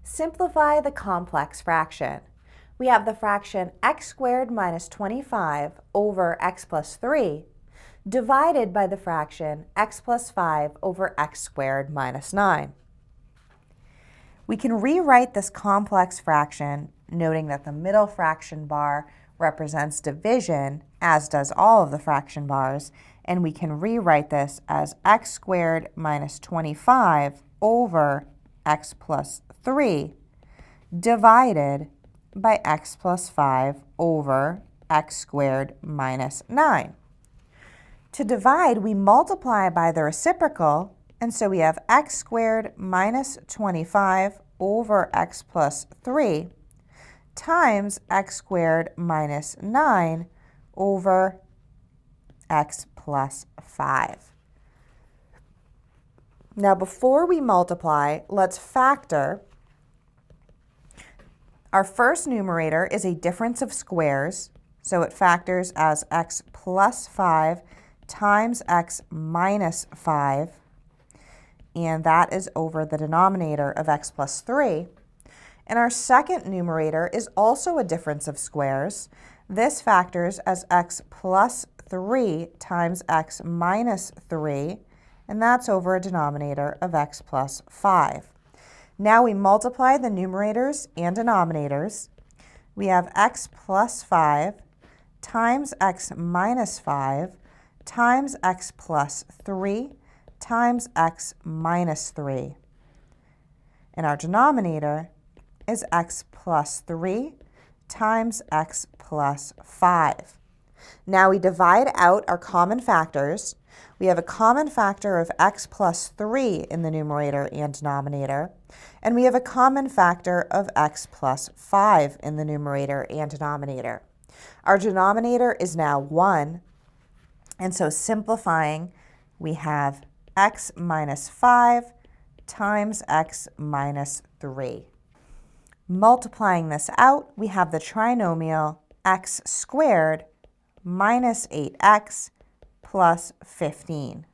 Simplify the complex fraction. We have the fraction x squared minus 25 over x plus 3 divided by the fraction x plus 5 over x squared minus 9. We can rewrite this complex fraction, noting that the middle fraction bar represents division, as does all of the fraction bars, and we can rewrite this as x squared minus 25 over x plus 3 divided by x plus 5 over x squared minus 9. To divide, we multiply by the reciprocal, and so we have x squared minus 25 over x plus 3 times x squared minus 9 over x plus 5. Now, before we multiply, let's factor. Our first numerator is a difference of squares, so it factors as x plus 5 times x minus 5, and that is over the denominator of x plus 3. And our second numerator is also a difference of squares. This factors as x plus 3 times x minus 3, and that's over a denominator of x plus 5. Now we multiply the numerators and denominators. We have x plus 5 times x minus 5 times x plus 3 times x minus 3. And our denominator is x plus 3 times x plus 5. Now we divide out our common factors. We have a common factor of x plus 3 in the numerator and denominator, and we have a common factor of x plus 5 in the numerator and denominator. Our denominator is now 1, and so simplifying, we have x minus 5 times x minus 3. Multiplying this out, we have the trinomial x squared minus 8x plus 15.